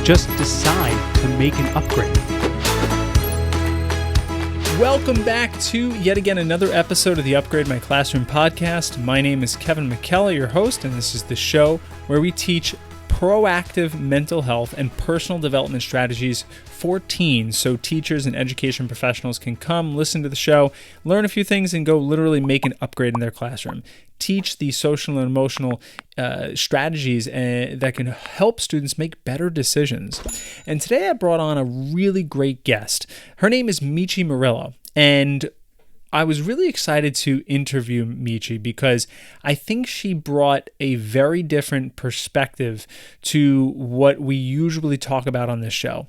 Just decide to make an upgrade. Welcome back to yet again another episode of the Upgrade My Classroom podcast. My name is Kevin McKellar, your host, and this is the show where we teach proactive mental health and personal development strategies for teens, so teachers and education professionals can come, listen to the show, learn a few things, and go literally make an upgrade in their classroom. Teach the social and emotional strategies that can help students make better decisions. And today I brought on a really great guest. Her name is Michy Morillo, and I was really excited to interview Michy because I think she brought a very different perspective to what we usually talk about on this show,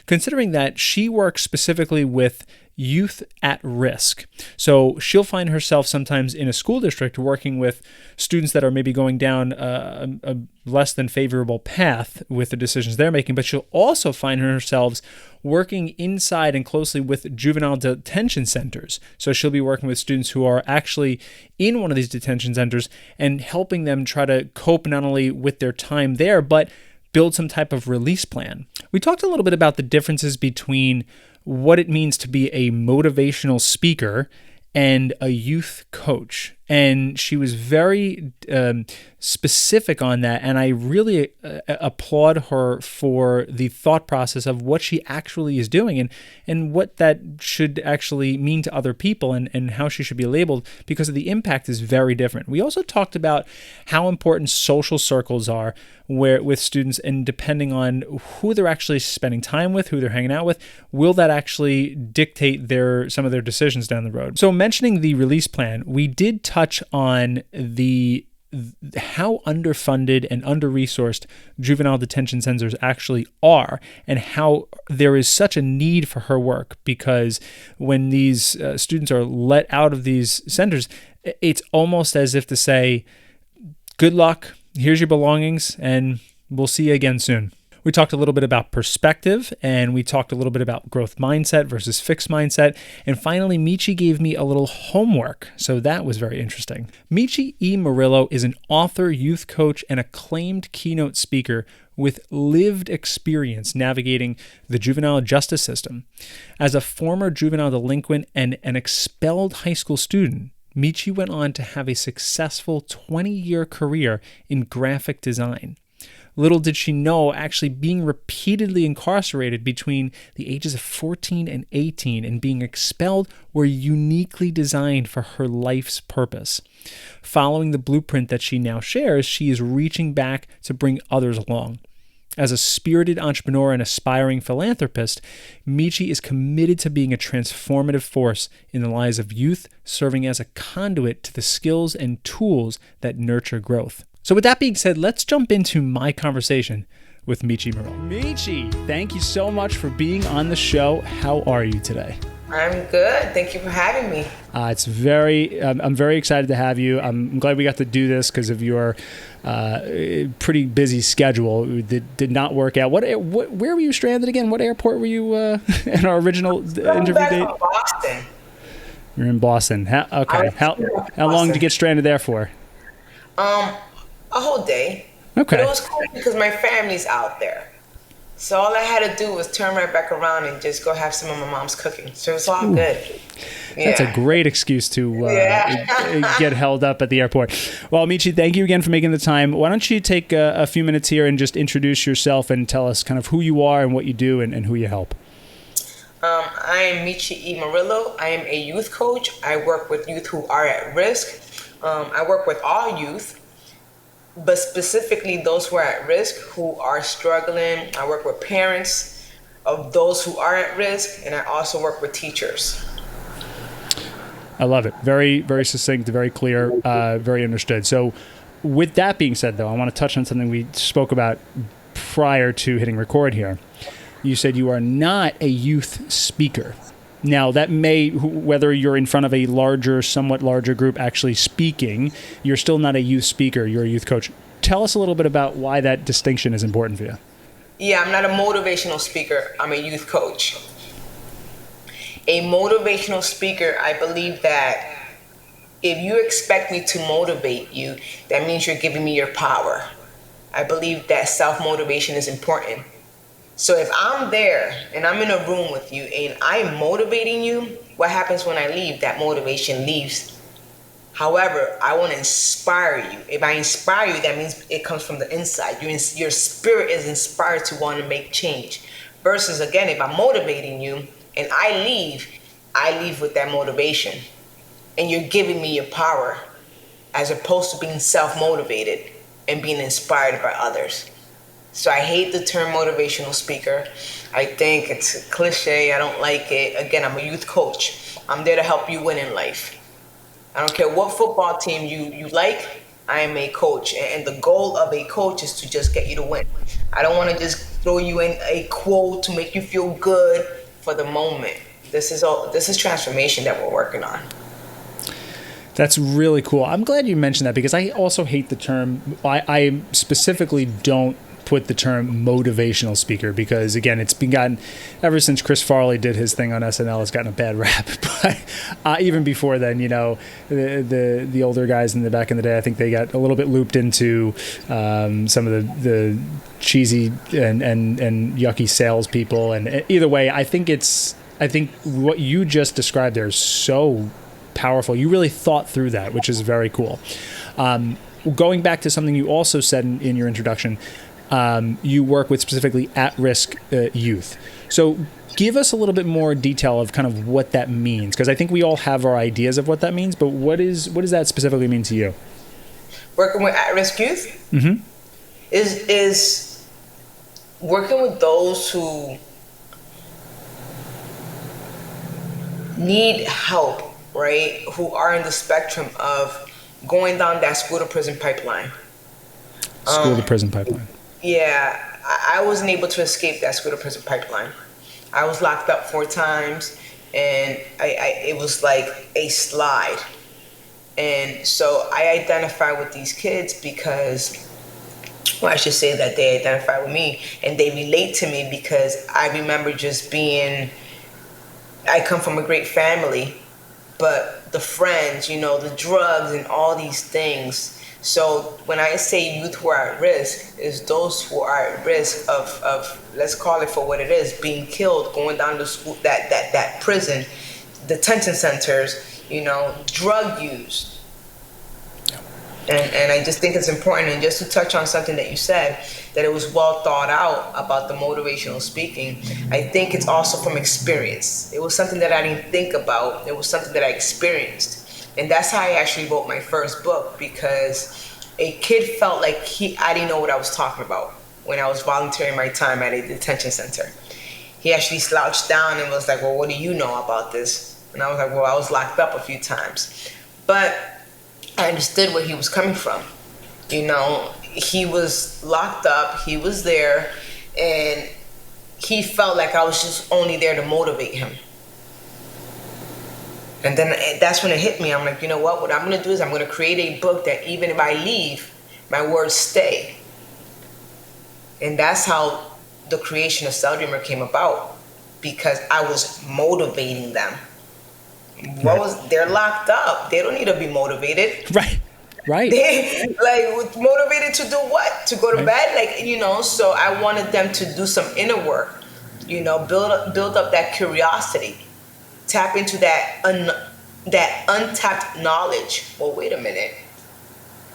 considering that she works specifically with youth at risk. So she'll find herself sometimes in a school district working with students that are maybe going down a less than favorable path with the decisions they're making, but she'll also find herself working inside and closely with juvenile detention centers. So she'll be working with students who are actually in one of these detention centers and helping them try to cope not only with their time there, but build some type of release plan. We talked a little bit about the differences between what it means to be a motivational speaker and a youth coach. And she was very specific on that. And I really applaud her for the thought process of what she actually is doing and what that should actually mean to other people and how she should be labeled, because the impact is very different. We also talked about how important social circles are with students, and depending on who they're actually spending time with, who they're hanging out with, will that actually dictate some of their decisions down the road. So mentioning the release plan, we did touch on how underfunded and under-resourced juvenile detention centers actually are, and how there is such a need for her work, because when these students are let out of these centers, it's almost as if to say, good luck, here's your belongings, and we'll see you again soon. We talked a little bit about perspective, and we talked a little bit about growth mindset versus fixed mindset. And finally, Michy gave me a little homework, so that was very interesting. Michy E. Morillo is an author, youth coach, and acclaimed keynote speaker with lived experience navigating the juvenile justice system. As a former juvenile delinquent and an expelled high school student, Michy went on to have a successful 20-year career in graphic design. Little did she know, actually being repeatedly incarcerated between the ages of 14 and 18 and being expelled were uniquely designed for her life's purpose. Following the blueprint that she now shares, she is reaching back to bring others along. As a spirited entrepreneur and aspiring philanthropist, Michy is committed to being a transformative force in the lives of youth, serving as a conduit to the skills and tools that nurture growth. So with that being said, let's jump into my conversation with Michy Morillo. Michy, thank you so much for being on the show. How are you today? I'm good. Thank you for having me. I'm very excited to have you. I'm glad we got to do this because of your pretty busy schedule. It did not work out. Where were you stranded again? What airport were you in our original interview date? Boston. You're in Boston. How long did you get stranded there for? A whole day. Okay. But it was cool because my family's out there. So all I had to do was turn right back around and just go have some of my mom's cooking. So it's all good. Yeah. That's a great excuse to get held up at the airport. Well, Michy, thank you again for making the time. Why don't you take a few minutes here and just introduce yourself and tell us kind of who you are and what you do and who you help. I am Michy E. Morillo. I am a youth coach. I work with youth who are at risk. I work with all youth, but specifically those who are at risk, who are struggling. I work with parents of those who are at risk, and I also work with teachers. I love it. Very, very succinct, very clear, very understood. So with that being said, though, I want to touch on something we spoke about prior to hitting record here. You said you are not a youth speaker. Now, that may, whether you're in front of a somewhat larger group actually speaking, you're still not a youth speaker, you're a youth coach. Tell us a little bit about why that distinction is important for you. Yeah, I'm not a motivational speaker. I'm a youth coach. A motivational speaker, I believe that if you expect me to motivate you, that means you're giving me your power. I believe that self-motivation is important. So if I'm there and I'm in a room with you and I'm motivating you, what happens when I leave? That motivation leaves. However, I want to inspire you. If I inspire you, that means it comes from the inside. Your spirit is inspired to want to make change. Versus, again, if I'm motivating you and I leave with that motivation. And you're giving me your power as opposed to being self-motivated and being inspired by others. So I hate the term motivational speaker. I think it's a cliche. I don't like it. Again, I'm a youth coach. I'm there to help you win in life. I don't care what football team you like. I am a coach. And the goal of a coach is to just get you to win. I don't want to just throw you in a quote to make you feel good for the moment. This is transformation that we're working on. That's really cool. I'm glad you mentioned that because I also hate the term. I specifically don't put the term motivational speaker because, again, it's been gotten ever since Chris Farley did his thing on SNL. It's gotten a bad rap. But even before then, the older guys in the back in the day, I think they got a little bit looped into some of the cheesy and yucky salespeople. And either way, I think what you just described there is so powerful. You really thought through that, which is very cool. Going back to something you also said in your introduction, you work with specifically at-risk youth. So give us a little bit more detail of kind of what that means, because I think we all have our ideas of what that means, but what does that specifically mean to you? Working with at-risk youth Mm-hmm. is working with those who need help, right? Who are in the spectrum of going down that school to prison pipeline. School to prison pipeline. Yeah, I wasn't able to escape that school to prison pipeline. I was locked up 4 times, and it was like a slide. And so I identify with these kids because, well, I should say that they identify with me, and they relate to me because I remember just being, I come from a great family, but the friends, the drugs and all these things. So when I say youth who are at risk, is those who are at risk of let's call it for what it is, being killed, going down to school, that prison, detention centers, drug use. And I just think it's important, and just to touch on something that you said, that it was well thought out about the motivational speaking. I think it's also from experience. It was something that I didn't think about. It was something that I experienced. And that's how I actually wrote my first book, because a kid felt like I didn't know what I was talking about when I was volunteering my time at a detention center. He actually slouched down and was like, well, what do you know about this? And I was like, well, I was locked up a few times. But I understood where he was coming from. He was locked up, he was there, and he felt like I was just only there to motivate him. And then that's when it hit me. I'm like, you know what I'm going to do is I'm going to create a book that even if I leave, my words stay. And that's how the creation of Cell Dreamer came about, because I was motivating them. They're locked up. They don't need to be motivated. Right. They motivated to do what? To go to bed? So I wanted them to do some inner work, build up that curiosity. Tap into that untapped knowledge. Well, wait a minute.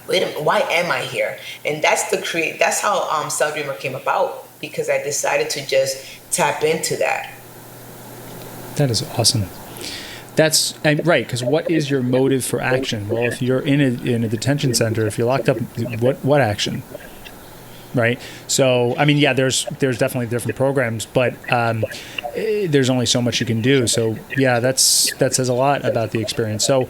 Why am I here? And that's how Cell Dreamer came about, because I decided to just tap into that. That is awesome. That's right, because what is your motive for action? Well, if you're in a detention center, if you're locked up, what action? Right. So, there's definitely different programs, but there's only so much you can do. So, yeah, that says a lot about the experience. So,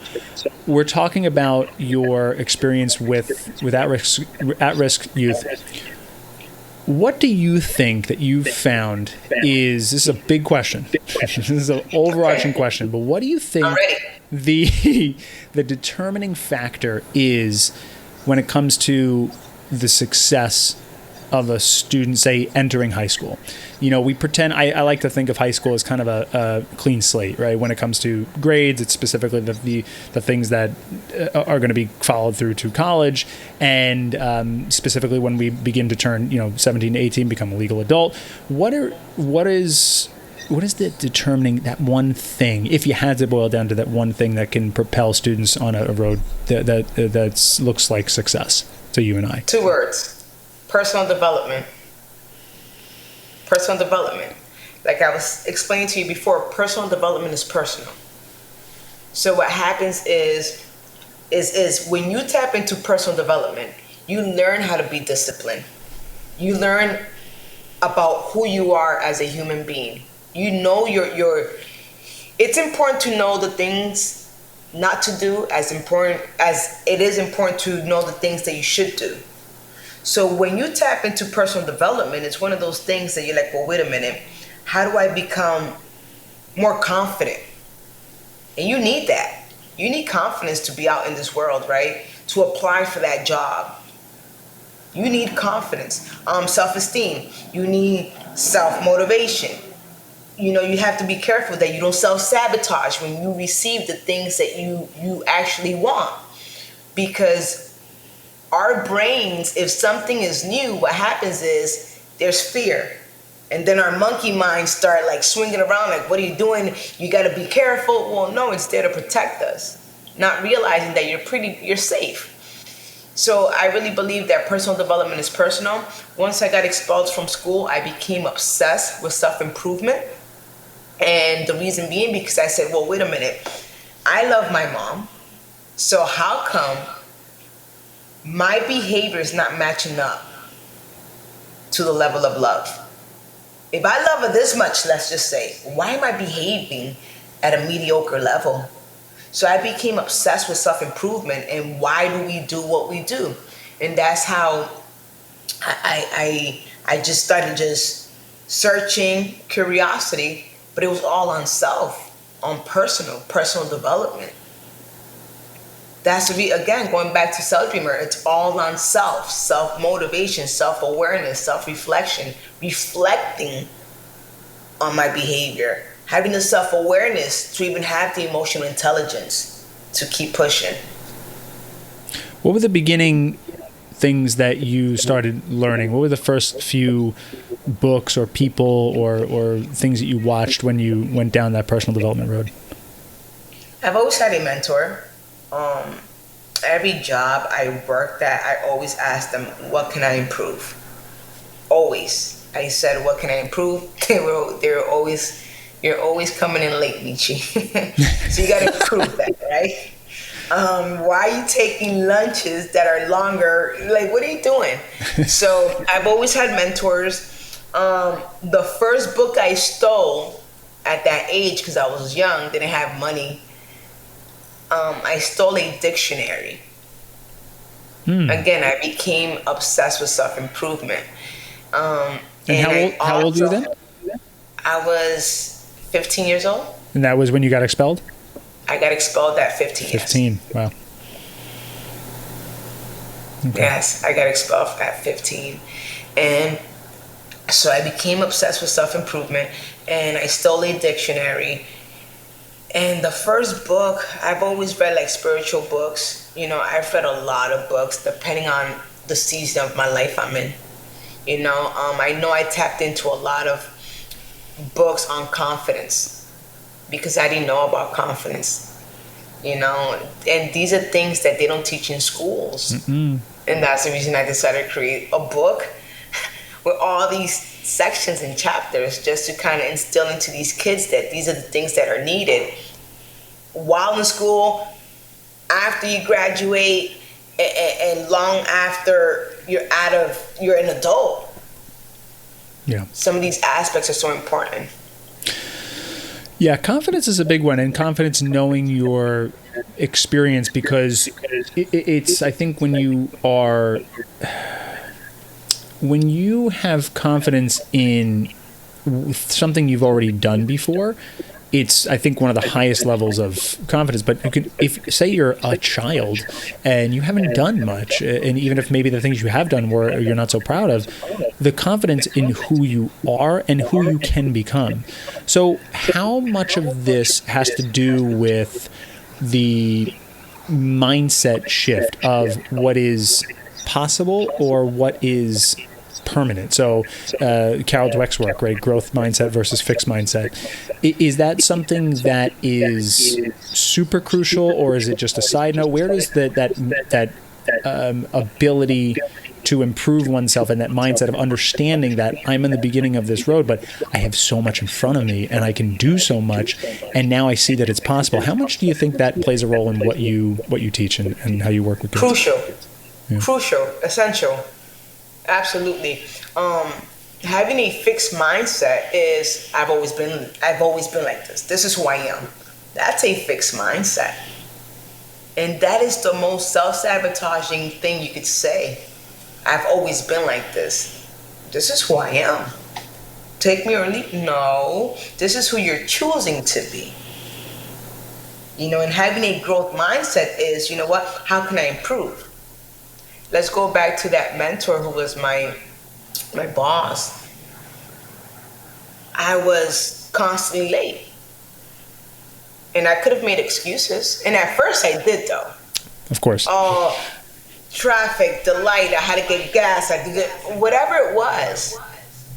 we're talking about your experience with at-risk youth. What do you think that you've found this is a big question. This is an overarching question, but what do you think the determining factor is when it comes to the success of a student, say, entering high school? You know, we pretend, I like to think of high school as kind of a clean slate, right? When it comes to grades, it's specifically the things that are going to be followed through to college, and specifically when we begin to turn, 17 to 18, become a legal adult. What is the determining that one thing, if you had to boil down to that one thing that can propel students on a road that looks like success to you and I? 2 words: personal development. Personal development. Like I was explaining to you before, personal development is personal. So what happens is when you tap into personal development, you learn how to be disciplined. You learn about who you are as a human being. You know it's important to know the things not to do as important as it is important to know the things that you should do. So when you tap into personal development, it's one of those things that you're like, well, wait a minute, how do I become more confident? And you need that. You need confidence to be out in this world, right? To apply for that job. You need confidence, self-esteem. You need self-motivation. You have to be careful that you don't self-sabotage when you receive the things that you actually want. Because our brains, if something is new, what happens is there's fear. And then our monkey minds start like swinging around like, what are you doing? You got to be careful. Well, no, it's there to protect us. Not realizing that you're safe. So I really believe that personal development is personal. Once I got expelled from school, I became obsessed with self-improvement. And the reason being because I said, well, wait a minute. I love my mom. So how come my behavior is not matching up to the level of love? If I love her this much, let's just say, why am I behaving at a mediocre level? So I became obsessed with self-improvement and why do we do what we do? And that's how I just started just searching, curiosity, but it was all on self, on personal development. That's again, going back to Self-Dreamer, it's all on self-motivation, self-awareness, self-reflection, reflecting on my behavior, having the self-awareness to even have the emotional intelligence to keep pushing. What were the beginning things that you started learning? What were the first few books or people or things that you watched when you went down that personal development road? I've always had a mentor. Every job I worked at, I always asked them, what can I improve? Always. I said, what can I improve? They were always, you're always coming in late, Michy. So you got to improve that, right? Why are you taking lunches that are longer? Like, what are you doing? So I've always had mentors. The first book I stole at that age, because I was young, didn't have money, I stole a dictionary. Again, I became obsessed with self-improvement. And how old were you then? I was 15 years old. And that was when you got expelled? I got expelled at 15. 15, wow. Okay. Yes, I got expelled at 15. And so I became obsessed with self-improvement, and I stole a dictionary. And the first book, I've always read like spiritual books. I've read a lot of books depending on the season of my life I'm in. I know I tapped into a lot of books on confidence because I didn't know about confidence, and these are things that they don't teach in schools. Mm-mm. And that's the reason I decided to create a book with all these sections and chapters just to kind of instill into these kids that these are the things that are needed while in school, after you graduate, and long after you're an adult. Yeah. Some of these aspects are so important. Yeah, confidence is a big one, and confidence knowing your experience, because it's I think when you have confidence in something you've already done before, it's, I think, one of the highest levels of confidence. But you can, if say you're a child and you haven't done much, and even if maybe the things you have done were you're not so proud of, the confidence in who you are and who you can become. So how much of this has to do with the mindset shift of what is possible or what is permanent? So Carol Dweck's work, right? Growth mindset versus fixed mindset. Is that something that is super crucial, or is it just a side note? Where does that ability to improve oneself and that mindset of understanding that I'm in the beginning of this road, but I have so much in front of me and I can do so much, and now I see that it's possible. How much do you think that plays a role in what you teach and how you work with kids? Crucial, essential. Absolutely. Having a fixed mindset is I've always been like this. This is who I am. That's a fixed mindset. And that is the most self-sabotaging thing you could say. I've always been like this. This is who I am. Take me or leave. No, this is who you're choosing to be. And having a growth mindset is, how can I improve? Let's go back to that mentor who was my boss. I was constantly late. And I could have made excuses. And at first I did, though. Of course. Oh, traffic, the light, I had to get gas, I did whatever it was.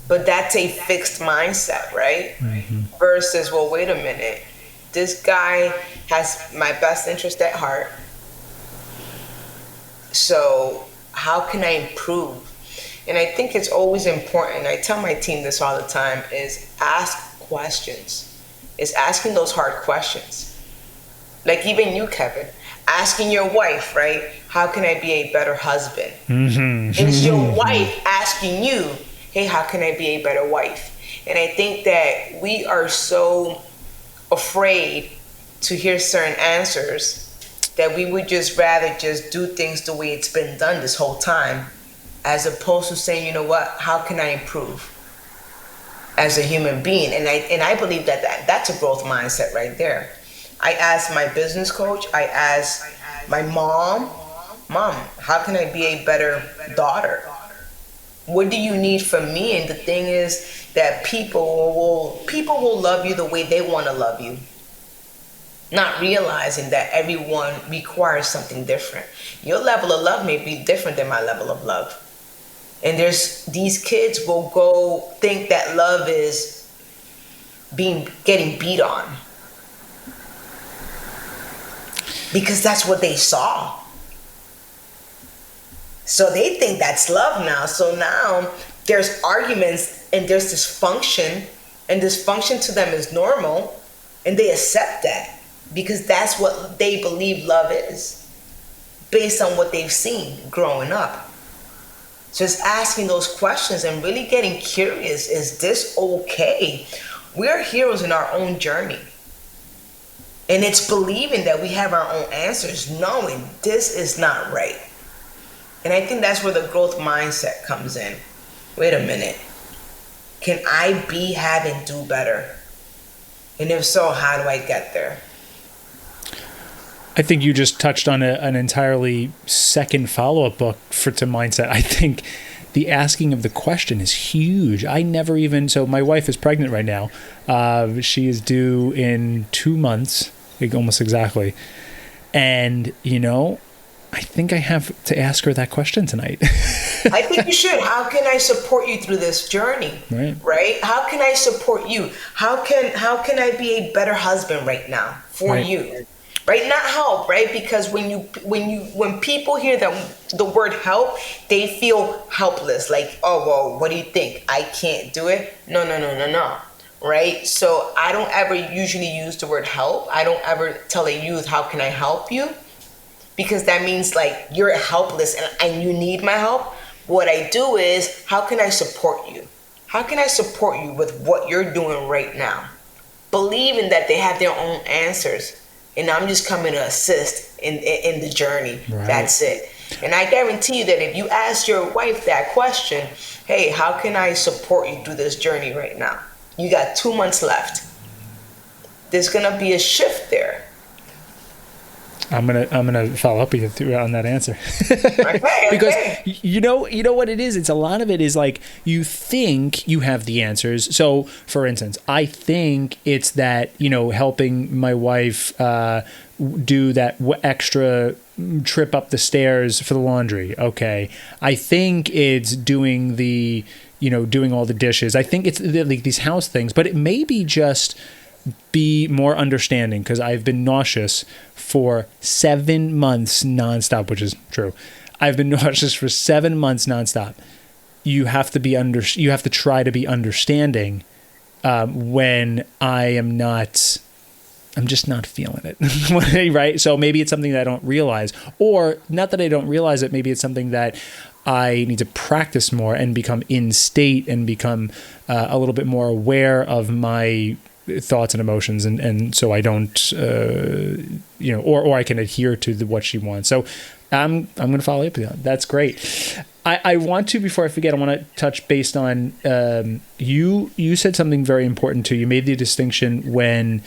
But that's a fixed mindset, right? Mm-hmm. Versus, well, wait a minute. This guy has my best interest at heart. So how can I improve? And I think it's always important, I tell my team this all the time, is ask questions. It's asking those hard questions. Like even you, Kevin, asking your wife, right? How can I be a better husband? Mm-hmm. And it's your wife asking you, hey, how can I be a better wife? And I think that we are so afraid to hear certain answers that we would just rather just do things the way it's been done this whole time, as opposed to saying, you know what, how can I improve as a human being? And I believe that's a growth mindset right there. I asked my business coach, I asked my mom, how can I be a better daughter? What do you need from me? And the thing is that people will love you the way they want to love you, not realizing that everyone requires something different. Your level of love may be different than my level of love. And these kids will go think that love is getting beat on, because that's what they saw. So they think that's love now. So now there's arguments and there's dysfunction, and dysfunction to them is normal, and they accept that because that's what they believe love is, based on what they've seen growing up. Just asking those questions and really getting curious, is this okay? We're heroes in our own journey. And it's believing that we have our own answers, knowing this is not right. And I think that's where the growth mindset comes in. Wait a minute. Can I be, have, and do better? And if so, how do I get there? I think you just touched on an entirely second follow-up book to mindset. I think the asking of the question is huge. So my wife is pregnant right now. She is due in 2 months, almost exactly. And, I think I have to ask her that question tonight. I think you should. How can I support you through this journey? Right? How can I support you? How can I be a better husband right now for you? Right? Not help, right? Because when people hear the word help, they feel helpless. Like, oh, well, what do you think? I can't do it? No. Right? So I don't ever usually use the word help. I don't ever tell a youth, how can I help you? Because that means like you're helpless and you need my help. What I do is, how can I support you? How can I support you with what you're doing right now? Believing that they have their own answers. And I'm just coming to assist in the journey. Right. That's it. And I guarantee you that if you ask your wife that question, hey, how can I support you through this journey right now? You got 2 months left. there's gonna be a shift there. I'm gonna follow up with you on that answer. Okay, Because okay. you know what it is. It's a lot of it is like you think you have the answers. So, for instance, I think it's that helping my wife do that extra trip up the stairs for the laundry. Okay, I think it's doing the doing all the dishes. I think it's like these house things, but it may be just be more understanding, because I've been nauseous for 7 months nonstop, which is true. I've been nauseous for 7 months nonstop. You have to be you have to try to be understanding when I'm just not feeling it, right? So maybe it's something that I don't realize, or not that I don't realize it. Maybe it's something that I need to practice more and become in state and become a little bit more aware of my thoughts and emotions, and so I don't or I can adhere to what she wants. So I'm going to follow up with that. That's great. I want to, before I forget, I want to touch based on you said something very important too. You made the distinction when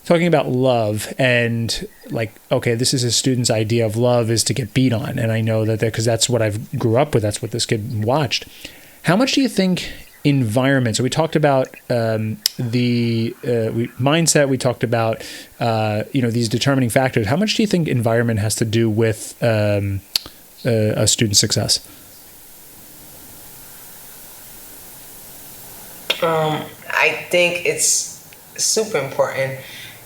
talking about love, and like, okay, this is a student's idea of love is to get beat on, and I know that because that's what I've grew up with. That's what this kid watched. How much do you think environment? So we talked about the mindset. We talked about these determining factors. How much do you think environment has to do with a student's success? I think it's super important,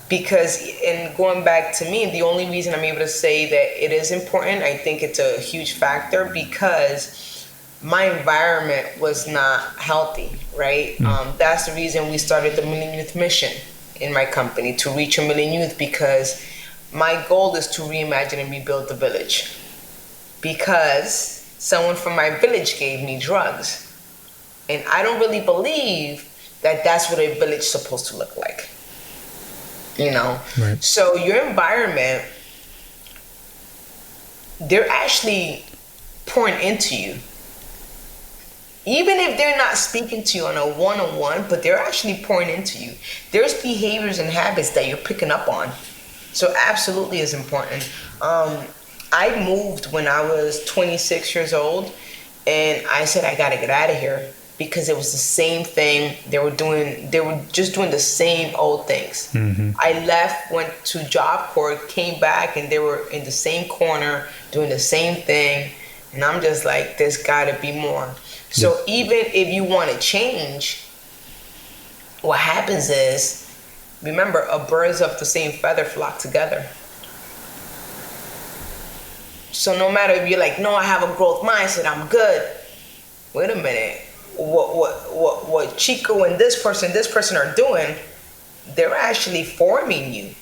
because in going back to me, the only reason I'm able to say that it is important, I think it's a huge factor, because my environment was not healthy, right? That's the reason we started the Million Youth Mission in my company, to reach 1 million youth, because my goal is to reimagine and rebuild the village. Because someone from my village gave me drugs. And I don't really believe that that's what a village is supposed to look like. Right. So your environment, they're actually pouring into you. Even if they're not speaking to you on a one-on-one, but they're actually pouring into you. There's behaviors and habits that you're picking up on. So absolutely is important. I moved when I was 26 years old, and I said, I gotta get out of here, because it was the same thing. They were just doing the same old things. Mm-hmm. I left, went to Job Corps, came back, and they were in the same corner doing the same thing. And I'm just like, there's gotta be more. So even if you want to change, what happens is, remember, birds of the same feather flock together. So no matter if you're like, no, I have a growth mindset, I'm good. Wait a minute. What Chico and this person are doing, they're actually forming you.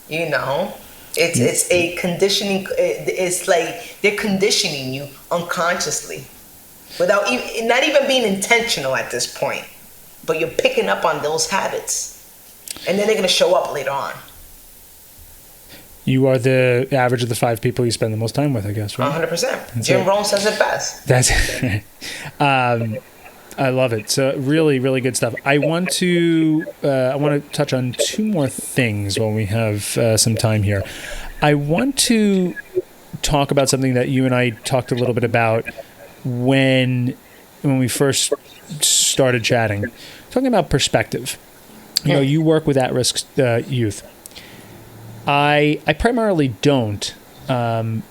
It's a conditioning. It's like they're conditioning you unconsciously, without not even being intentional at this point. But you're picking up on those habits, and then they're going to show up later on. You are the average of the 5 people you spend the most time with, I guess, right? 100%. Jim Rohn says it best. That's I love it. So really, really good stuff. I want to touch on 2 more things when we have some time here. I want to talk about something that you and I talked a little bit about when we first started chatting, talking about perspective. You work with at-risk youth. I primarily don't, and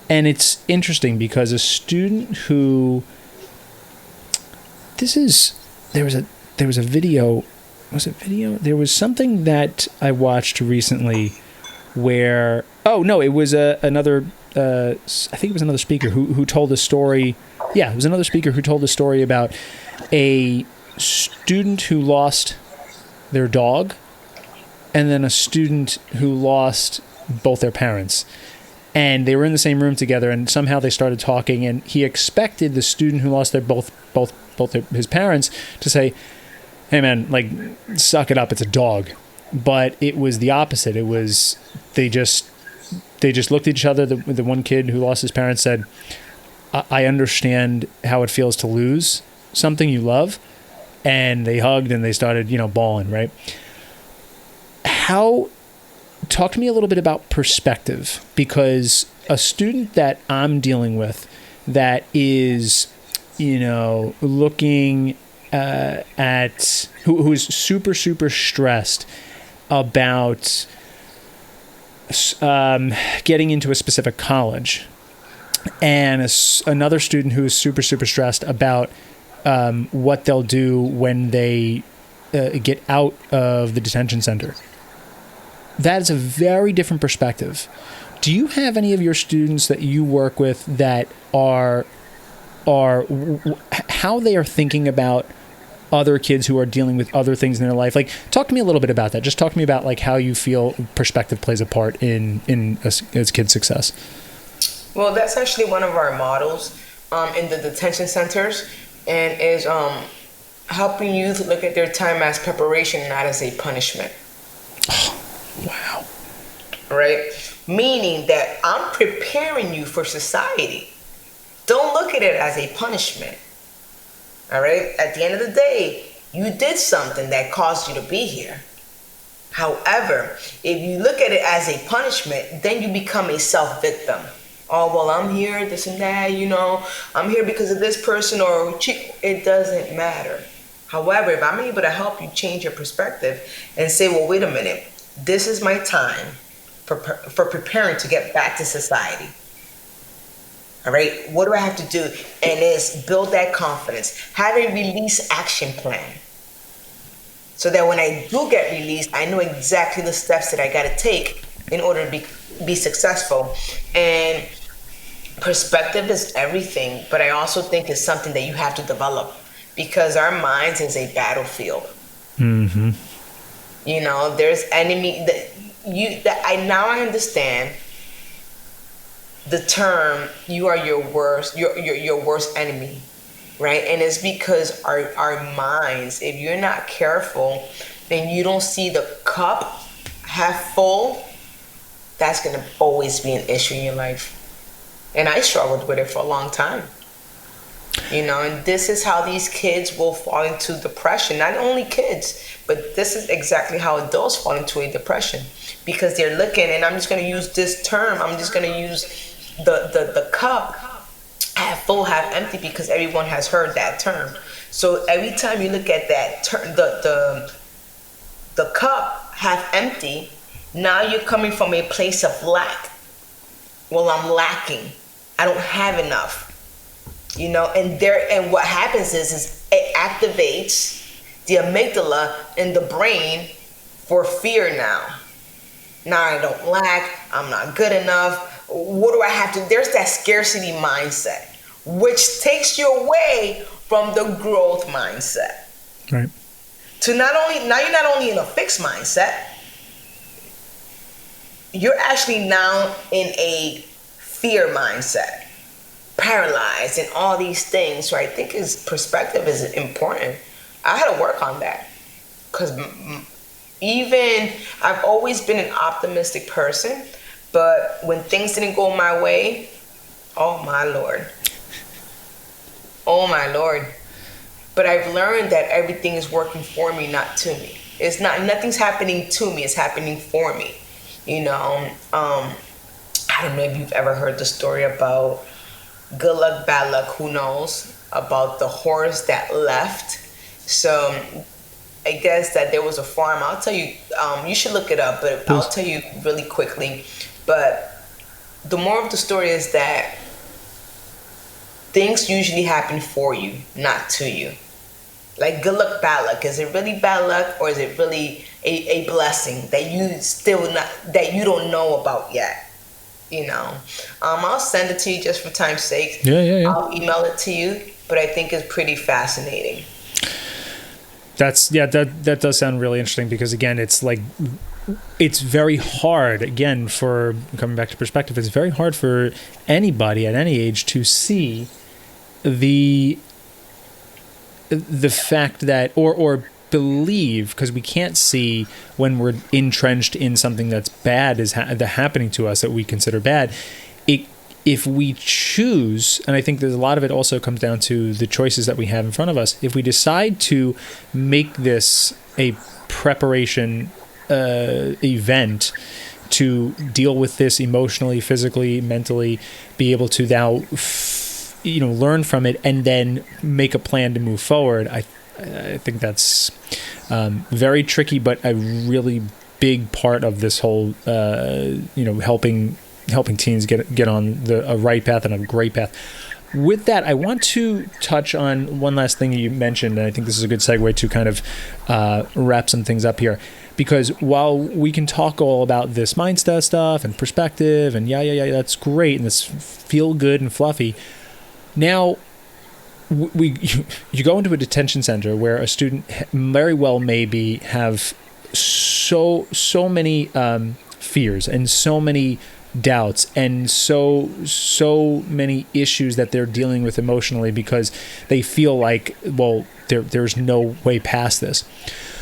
it's interesting because a student who there was a video. Was it video? There was something that I watched recently where it was another. I think it was another speaker who told a story. Yeah, it was another speaker who told a story about a student who lost their dog, and then a student who lost both their parents. And they were in the same room together, and somehow they started talking, and he expected the student who lost their both his parents to say, "Hey man, like, suck it up, it's a dog." But it was the opposite. It was they just looked at each other. The one kid who lost his parents said, I understand how it feels to lose something you love. And they hugged and they started, bawling, right? talk to me a little bit about perspective, because a student that I'm dealing with that is, looking at who is super, super stressed about getting into a specific college, and another student who is super, super stressed about what they'll do when they get out of the detention center. That is a very different perspective. Do you have any of your students that you work with that are how they are thinking about other kids who are dealing with other things in their life? Like, talk to me a little bit about that. Just talk to me about like how you feel perspective plays a part in a kid's success. Well, that's actually one of our models in the detention centers, and is helping youth look at their time as preparation, not as a punishment. Oh, wow. Right? Meaning that I'm preparing you for society. Don't look at it as a punishment. All right? At the end of the day, you did something that caused you to be here. However, if you look at it as a punishment, then you become a self-victim. Oh, well, I'm here, this and that, I'm here because of this person, or it doesn't matter. However, if I'm able to help you change your perspective and say, well, wait a minute, this is my time for preparing to get back to society. All right, what do I have to do? And it's build that confidence. Have a release action plan. So that when I do get released, I know exactly the steps that I got to take in order to be successful. And perspective is everything, but I also think it's something that you have to develop, because our minds is a battlefield. Mm-hmm. There's enemy I understand the term you are your worst enemy, right? And it's because our minds, if you're not careful and you don't see the cup half full, that's going to always be an issue in your life. And I struggled with it for a long time. And this is how these kids will fall into depression. Not only kids, but this is exactly how adults fall into a depression, because they're looking, and I'm just going to use this term, I'm just going to use the cup half full, half empty, because everyone has heard that term. So every time you look at that term, the cup half empty, now you're coming from a place of lack. Well, I'm lacking. I don't have enough. And what happens is it activates the amygdala in the brain for fear now. Now I don't lack, I'm not good enough. What do I have to? There's that scarcity mindset, which takes you away from the growth mindset. Right. Now you're not only in a fixed mindset, you're actually now in a fear mindset, paralyzed, and all these things. So I think his perspective is important. I had to work on that, because even I've always been an optimistic person, but when things didn't go my way, oh my Lord. But I've learned that everything is working for me, not to me. Nothing's happening to me, it's happening for me. I don't know if you've ever heard the story about good luck, bad luck, who knows, about the horse that left. So I guess that there was a farm. I'll tell you, you should look it up, but I'll tell you really quickly. But the moral of the story is that things usually happen for you, not to you. Like good luck, bad luck. Is it really bad luck, or is it really a blessing that you don't know about yet? I'll send it to you just for time's sake. Yeah. I'll email it to you, but I think it's pretty fascinating. That does sound really interesting, because again, it's very hard, again, for coming back to perspective, it's very hard for anybody at any age to see the fact that, or believe, because we can't see when we're entrenched in something that's bad is happening to us, that we consider bad. If we choose, and I think there's a lot of it also comes down to the choices that we have in front of us. If we decide to make this a preparation event to deal with this emotionally, physically, mentally, be able to now, learn from it and then make a plan to move forward. I think that's very tricky, but a really big part of this whole, helping teens get on a right path and a great path. With that, I want to touch on one last thing you mentioned, and I think this is a good segue to kind of wrap some things up here. Because while we can talk all about this mindset stuff and perspective and yeah, that's great, and this feel good and fluffy. Now, you go into a detention center where a student very well maybe have so many fears and so many doubts and so many issues that they're dealing with emotionally because they feel like, well, there's no way past this.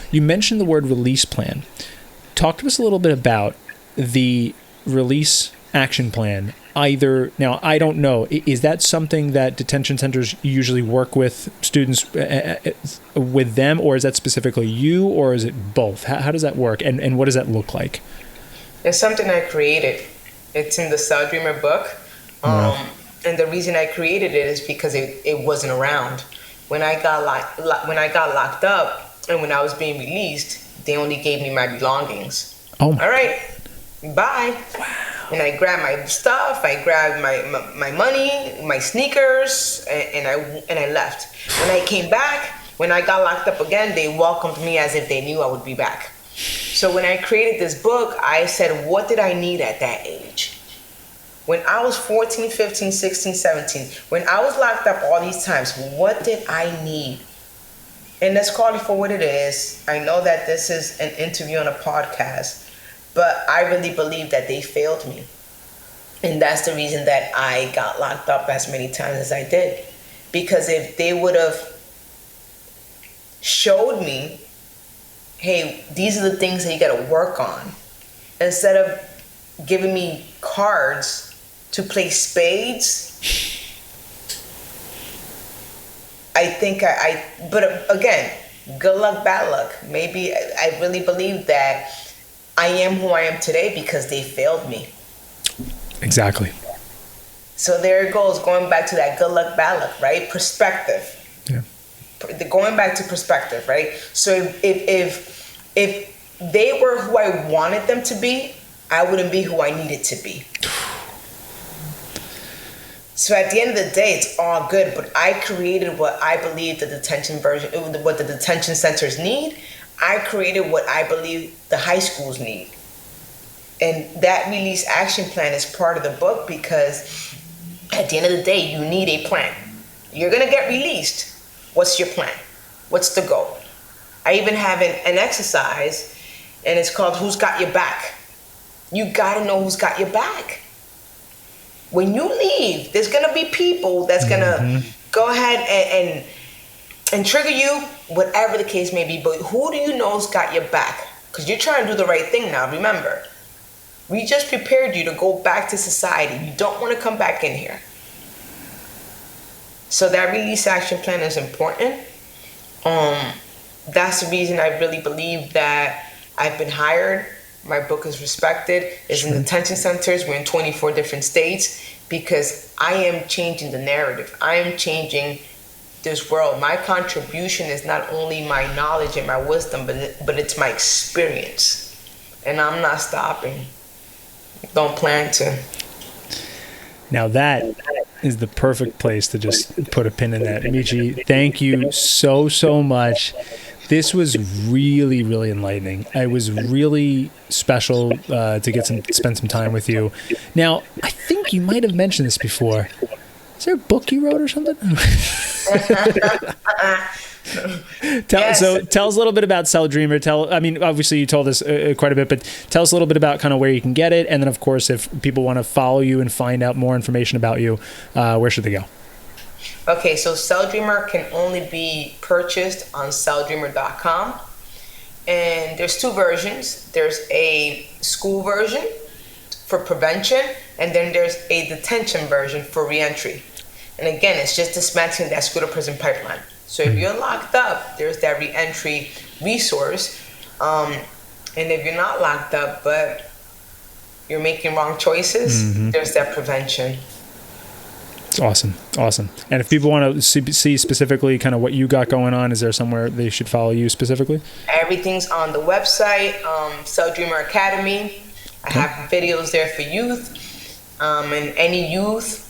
You mentioned the word release plan. Talk to us a little bit about the release action plan. Now, I don't know, is that something that detention centers usually work with students with them, or is that specifically you, or is it both? How does that work, and what does that look like? It's something I created. It's in the Cell Dreamer book. And the reason I created it is because it wasn't around. When I got locked up and when I was being released, they only gave me my belongings. Oh. All right, bye. Wow. And I grabbed my stuff, I grabbed my money, my sneakers, and I left. When I came back, when I got locked up again, they welcomed me as if they knew I would be back. So when I created this book, I said, what did I need at that age? When I was 14, 15, 16, 17, when I was locked up all these times, what did I need? And let's call it for what it is. I know that this is an interview on a podcast, but I really believe that they failed me. And that's the reason that I got locked up as many times as I did. Because if they would have showed me, hey, these are the things that you got to work on, instead of giving me cards to play spades, I think but again, good luck, bad luck. Maybe I really believe that I am who I am today because they failed me. Exactly. So there it goes, going back to that good luck, bad luck, right? Perspective. Yeah. Going back to perspective, right? So if they were who I wanted them to be, I wouldn't be who I needed to be. So at the end of the day, it's all good, but I created what I believe what the detention centers need. I created what I believe the high schools need. And that release action plan is part of the book because at the end of the day, you need a plan. You're going to get released. What's your plan? What's the goal? I even have an exercise, and it's called Who's Got Your Back? You got to know who's got your back. When you leave, there's going to be people that's going to go ahead and trigger you, whatever the case may be. But who do you know's got your back? Because you're trying to do the right thing now, remember. We just prepared you to go back to society. You don't want to come back in here. So that release action plan is important. That's the reason I really believe that I've been hired. My book is respected. It's in detention centers. We're in 24 different states because I am changing the narrative. I am changing this world. My contribution is not only my knowledge and my wisdom, but it's my experience. And I'm not stopping. Don't plan to. Now that is the perfect place to just put a pin in that. Michy, thank you so much. This was really, really enlightening. It was really special to spend some time with you. Now, I think you might have mentioned this before. Is there a book you wrote or something? So tell us a little bit about Cell Dreamer. Obviously you told us quite a bit, but tell us a little bit about kind of where you can get it. And then, of course, if people want to follow you and find out more information about you, where should they go? Okay, so Cell Dreamer can only be purchased on celldreamer.com. And there's two versions. There's a school version for prevention, and then there's a detention version for reentry. And again, it's just dismantling that school to prison pipeline. So if you're locked up, there's that reentry resource. And if you're not locked up, but you're making wrong choices, there's that prevention. It's awesome. And if people want to see specifically kind of what you got going on, is there somewhere they should follow you specifically? Everything's on the website, Cell Dreamer Academy. I have videos there for youth, and any youth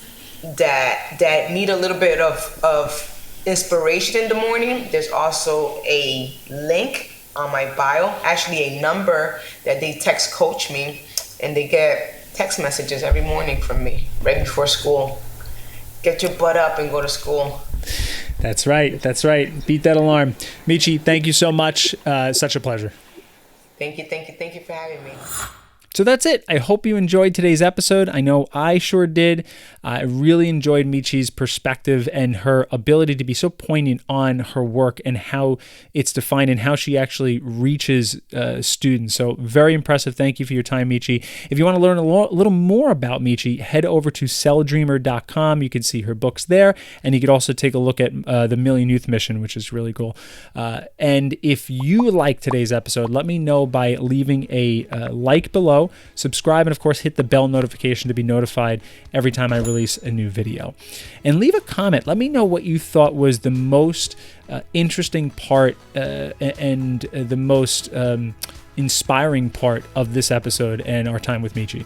that need a little bit of inspiration in the morning. There's also a link on my bio, actually a number that they text coach me, and they get text messages every morning from me right before school. Get your butt up and go to school. That's right. Beat that alarm. Michy, thank you so much. Such a pleasure. Thank you for having me. So that's it. I hope you enjoyed today's episode. I know I sure did. I really enjoyed Michy's perspective and her ability to be so poignant on her work and how it's defined and how she actually reaches students. So very impressive. Thank you for your time, Michy. If you want to learn a little more about Michy, head over to celldreamer.com. You can see her books there, and you could also take a look at the Million Youth Mission, which is really cool. And if you like today's episode, let me know by leaving a like below. Subscribe, and of course hit the bell notification to be notified every time I release a new video. And leave a comment. Let me know what you thought was the most interesting part and the most inspiring part of this episode and our time with Michy.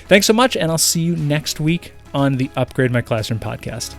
Thanks so much, and I'll see you next week on the Upgrade My Classroom podcast.